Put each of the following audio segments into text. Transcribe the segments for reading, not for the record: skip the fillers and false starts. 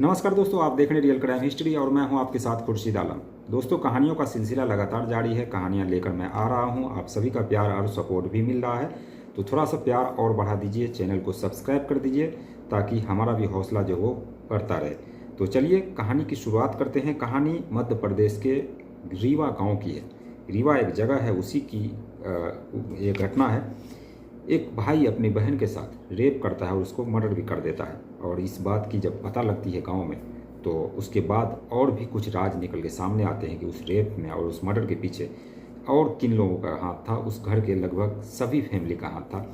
नमस्कार दोस्तों, आप देख रहे हैं रियल क्राइम हिस्ट्री और मैं हूं आपके साथ खुर्शीद आलम। दोस्तों, कहानियों का सिलसिला लगातार जारी है। कहानियां लेकर मैं आ रहा हूं। आप सभी का प्यार और सपोर्ट भी मिल रहा है, तो थोड़ा सा प्यार और बढ़ा दीजिए, चैनल को सब्सक्राइब कर दीजिए ताकि हमारा भी हौसला जो वो बढ़ता रहे। तो चलिए कहानी की शुरुआत करते हैं। कहानी मध्य प्रदेश के रीवा गाँव की है। रीवा एक जगह है, उसी की ये घटना है। एक भाई अपनी बहन के साथ रेप करता है और उसको मर्डर भी कर देता है। और इस बात की जब पता लगती है गांव में, तो उसके बाद और भी कुछ राज निकल के सामने आते हैं कि उस रेप में और उस मर्डर के पीछे और किन लोगों का हाथ था। उस घर के लगभग सभी फैमिली का हाथ था।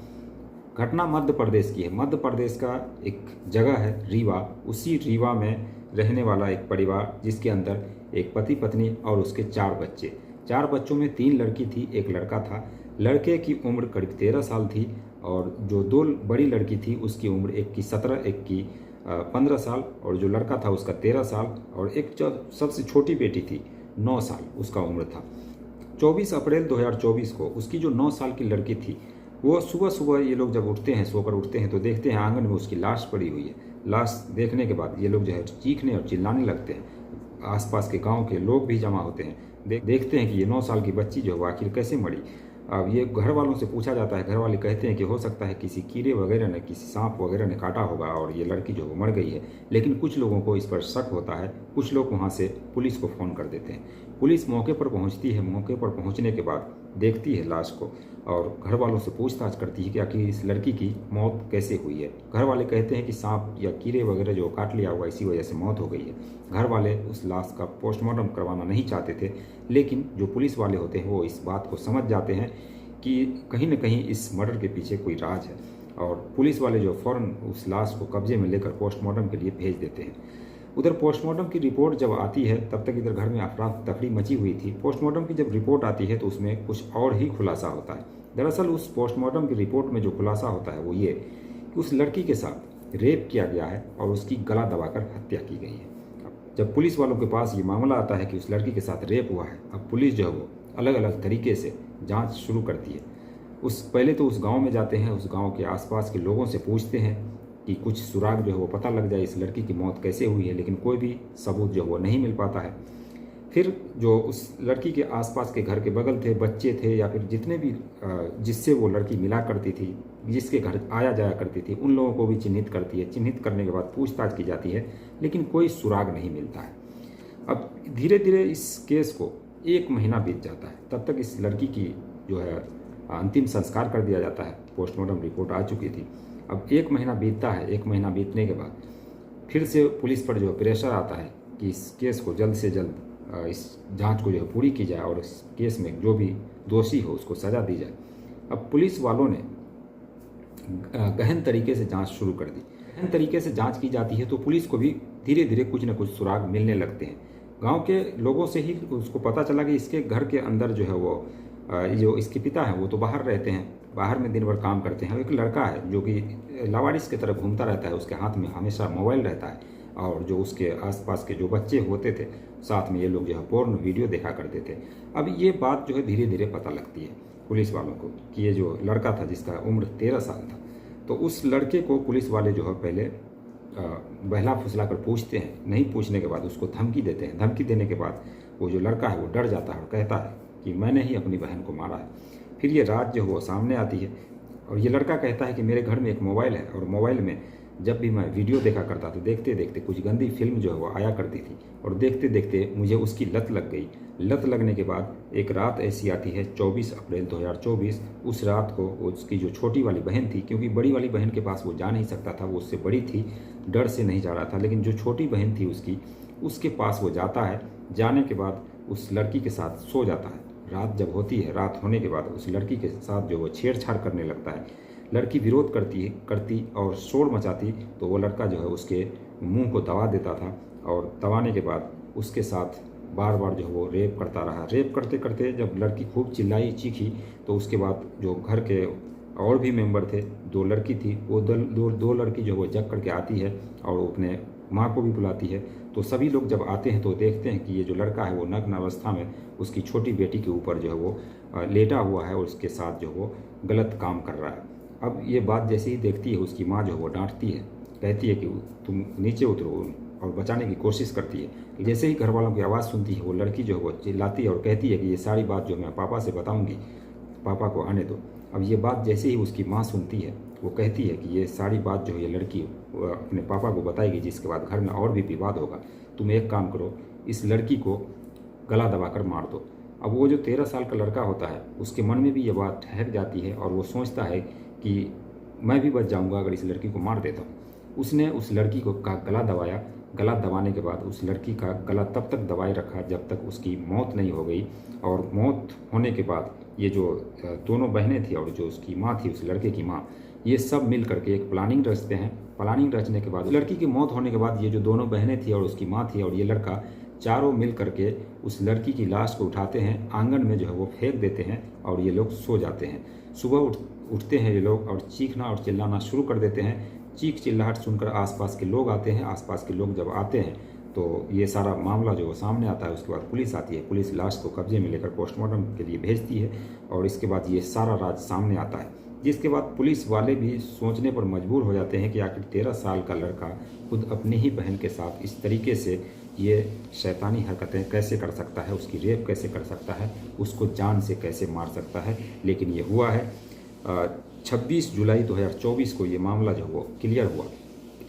घटना मध्य प्रदेश की है। मध्य प्रदेश का एक जगह है रीवा। उसी रीवा में रहने वाला एक परिवार, जिसके अंदर एक पति पत्नी और उसके 4 बच्चे। 4 बच्चों में 3 लड़की थी, 1 लड़का था। लड़के की उम्र करीब 13 साल थी और जो 2 बड़ी लड़की थी उसकी उम्र एक की 17, एक की 15 साल, और जो लड़का था उसका 13 साल, और एक जो सबसे छोटी बेटी थी 9 साल उसका उम्र था। 24 अप्रैल 2024 को उसकी जो 9 साल की लड़की थी, वो सुबह सुबह ये लोग जब उठते हैं, सोकर उठते हैं, तो देखते हैं आंगन में उसकी लाश पड़ी हुई है। लाश देखने के बाद ये लोग जो है चीखने और चिल्लाने लगते हैं। आसपास के गांव के लोग भी जमा होते हैं। देखते हैं कि ये 9 साल की बच्ची जो है आखिर कैसे मरी। अब ये घर वालों से पूछा जाता है। घर वाले कहते हैं कि हो सकता है किसी कीड़े वगैरह ने, किसी सांप वगैरह ने काटा होगा और ये लड़की जो मर गई है। लेकिन कुछ लोगों को इस पर शक होता है। कुछ लोग वहाँ से पुलिस को फ़ोन कर देते हैं। पुलिस मौके पर पहुँचती है। मौके पर पहुँचने के बाद देखती है लाश को और घर वालों से पूछताछ करती है कि आखिर इस लड़की की मौत कैसे हुई है। घर वाले कहते हैं कि सांप या कीड़े वगैरह जो काट लिया हुआ, इसी वजह से मौत हो गई है। घर वाले उस लाश का पोस्टमार्टम करवाना नहीं चाहते थे, लेकिन जो पुलिस वाले होते हैं वो इस बात को समझ जाते हैं कि कहीं न कहीं इस मर्डर के पीछे कोई राज है। और पुलिस वाले जो फ़ौरन उस लाश को कब्जे में लेकर पोस्टमार्टम के लिए भेज देते हैं। उधर पोस्टमार्टम की रिपोर्ट जब आती है, तब तक इधर घर में अफरा तफरी मची हुई थी। पोस्टमार्टम की जब रिपोर्ट आती है तो उसमें कुछ और ही खुलासा होता है। दरअसल उस पोस्टमार्टम की रिपोर्ट में जो खुलासा होता है वो ये कि उस लड़की के साथ रेप किया गया है और उसकी गला दबाकर हत्या की गई है। जब पुलिस वालों के पास ये मामला आता है कि उस लड़की के साथ रेप हुआ है, अब पुलिस जो है वो अलग अलग तरीके से जांच शुरू करती है। पहले तो उस गांव में जाते हैं, उस गांव के आसपास के लोगों से पूछते हैं कि कुछ सुराग जो है वो पता लग जाए, इस लड़की की मौत कैसे हुई है। लेकिन कोई भी सबूत जो है वो नहीं मिल पाता है। फिर जो उस लड़की के आसपास के घर के बगल थे, बच्चे थे, या फिर जितने भी जिससे वो लड़की मिला करती थी, जिसके घर आया जाया करती थी, उन लोगों को भी चिन्हित करती है। चिन्हित करने के बाद पूछताछ की जाती है, लेकिन कोई सुराग नहीं मिलता है। अब धीरे धीरे इस केस को 1 महीना बीत जाता है। तब तक इस लड़की की जो है अंतिम संस्कार कर दिया जाता है। पोस्टमार्टम रिपोर्ट आ चुकी थी। अब 1 महीना बीतता है। 1 महीना बीतने के बाद फिर से पुलिस पर जो प्रेशर आता है कि इस केस को जल्द से जल्द इस जांच को जो है पूरी की जाए और इस केस में जो भी दोषी हो उसको सज़ा दी जाए। अब पुलिस वालों ने गहन तरीके से जांच शुरू कर दी। गहन तरीके से जांच की जाती है तो पुलिस को भी धीरे धीरे कुछ न कुछ सुराग मिलने लगते हैं। गांव के लोगों से ही उसको पता चला कि इसके घर के अंदर जो है वो जो इसके पिता हैं वो तो बाहर रहते हैं, बाहर में दिन भर काम करते हैं। एक लड़का है जो कि लावारिस की तरफ घूमता रहता है, उसके हाथ में हमेशा मोबाइल रहता है। और जो उसके आसपास के जो बच्चे होते थे, साथ में ये लोग जो है पोर्न वीडियो देखा करते थे। अब ये बात जो है धीरे धीरे पता लगती है पुलिस वालों को कि ये जो लड़का था जिसका उम्र 13 साल था, तो उस लड़के को पुलिस वाले जो है पहले बहला फुसला कर पूछते हैं। नहीं पूछने के बाद उसको धमकी देते हैं। धमकी देने के बाद वो जो लड़का है वो डर जाता है और कहता है कि मैंने ही अपनी बहन को मारा है। फिर ये रात जो है वो सामने आती है और ये लड़का कहता है कि मेरे घर में एक मोबाइल है और मोबाइल में जब भी मैं वीडियो देखा करता था, देखते देखते कुछ गंदी फिल्म जो है वो आया करती थी और देखते देखते मुझे उसकी लत लग गई। लत लगने के बाद एक रात ऐसी आती है 24 अप्रैल 2024। उस रात को उसकी जो छोटी वाली बहन थी, क्योंकि बड़ी वाली बहन के पास वो जा नहीं सकता था, वो उससे बड़ी थी, डर से नहीं जा रहा था, लेकिन जो छोटी बहन थी उसके पास वो जाता है। जाने के बाद उस लड़की के साथ सो जाता है। रात जब होती है, रात होने के बाद उस लड़की के साथ जो वो छेड़छाड़ करने लगता है। लड़की विरोध करती और शोर मचाती तो वो लड़का जो है उसके मुंह को दबा देता था और दबाने के बाद उसके साथ बार बार जो है वो रेप करता रहा। रेप करते करते जब लड़की खूब चिल्लाई चीखी तो उसके बाद जो घर के और भी मेंबर थे, 2 लड़की थी, वो दो लड़की जो है वो जग करके आती है और वो अपने माँ को भी बुलाती है। तो सभी लोग जब आते हैं तो देखते हैं कि ये जो लड़का है वो नग्न अवस्था में उसकी छोटी बेटी के ऊपर जो है वो लेटा हुआ है और उसके साथ जो वो गलत काम कर रहा है। अब ये बात जैसे ही देखती है उसकी माँ जो है वो डांटती है, कहती है कि तुम नीचे उतरो, और बचाने की कोशिश करती है। जैसे ही घर वालों की आवाज़ सुनती है वो लड़की जो है वो चिल्लाती है और कहती है कि ये सारी बात जो मैं पापा से बताऊंगी, पापा को आने दो। अब ये बात जैसे ही उसकी माँ सुनती है वो कहती है कि ये सारी बात जो है ये लड़की अपने पापा को बताएगी, जिसके बाद घर में और भी विवाद होगा। तुम एक काम करो, इस लड़की को गला दबाकर मार दो। अब वो जो 13 साल का लड़का होता है उसके मन में भी ये बात ठहर जाती है और वो सोचता है कि मैं भी बच जाऊंगा अगर इस लड़की को मार देता हूँ। उसने उस लड़की को का गला दबाया। गला दबाने के बाद उस लड़की का गला तब तक दबाए रखा जब तक उसकी मौत नहीं हो गई। और मौत होने के बाद ये जो दोनों बहनें थी और जो उसकी माँ थी, उस लड़के की माँ, ये सब मिल करके एक प्लानिंग रचते हैं। प्लानिंग रचने के बाद लड़की की मौत होने के बाद ये जो दोनों बहनें थी और उसकी माँ थी और ये लड़का, चारों मिल करके उस लड़की की लाश को उठाते हैं, आंगन में जो है वो फेंक देते हैं और ये लोग सो जाते हैं। सुबह उठते हैं ये लोग और चीखना और चिल्लाना शुरू कर देते हैं। चीख चिल्लाहट सुनकर आसपास के लोग आते हैं। आसपास के लोग जब आते हैं तो ये सारा मामला जो सामने आता है। उसके बाद पुलिस आती है। पुलिस लाश को कब्जे में लेकर पोस्टमार्टम के लिए भेजती है और इसके बाद ये सारा राज सामने आता है, जिसके बाद पुलिस वाले भी सोचने पर मजबूर हो जाते हैं कि आखिर 13 साल का लड़का खुद अपनी ही बहन के साथ इस तरीके से ये शैतानी हरकतें कैसे कर सकता है, उसकी रेप कैसे कर सकता है, उसको जान से कैसे मार सकता है। लेकिन ये हुआ है। 26 जुलाई 2024 को ये मामला जो वो क्लियर हुआ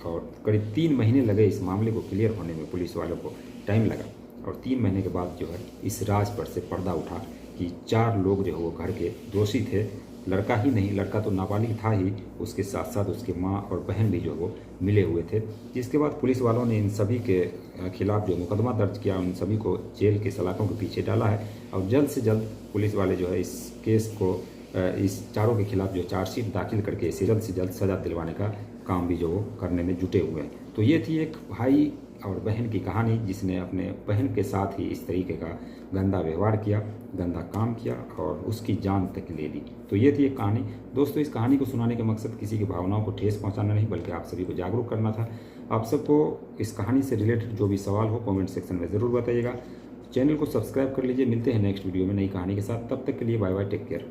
और करीब 3 महीने लगे इस मामले को क्लियर होने में, पुलिस वालों को टाइम लगा। और 3 महीने के बाद जो है इस राज पर से पर्दा उठा कि 4 लोग जो है वो घर के दोषी थे। लड़का ही नहीं, लड़का तो नाबालिग था ही, उसके साथ साथ उसके माँ और बहन भी जो वो मिले हुए थे। जिसके बाद पुलिस वालों ने इन सभी के खिलाफ जो मुकदमा दर्ज किया, उन सभी को जेल के सलाखों के पीछे डाला है और जल्द से जल्द पुलिस वाले जो है इस केस को, इस चारों के खिलाफ जो चार्जशीट दाखिल करके इसे जल्द से जल्द सजा दिलवाने का काम भी जो वो करने में जुटे हुए हैं। तो ये थी एक भाई और बहन की कहानी जिसने अपने बहन के साथ ही इस तरीके का गंदा व्यवहार किया, गंदा काम किया और उसकी जान तक ले ली। तो ये थी एक कहानी। दोस्तों, इस कहानी को सुनाने का मकसद किसी की भावनाओं को ठेस पहुंचाना नहीं, बल्कि आप सभी को जागरूक करना था। आप सबको इस कहानी से रिलेटेड जो भी सवाल हो कमेंट सेक्शन में ज़रूर बताइएगा। चैनल को सब्सक्राइब कर लीजिए। मिलते हैं नेक्स्ट वीडियो में नई कहानी के साथ। तब तक के लिए बाय बाय, टेक केयर।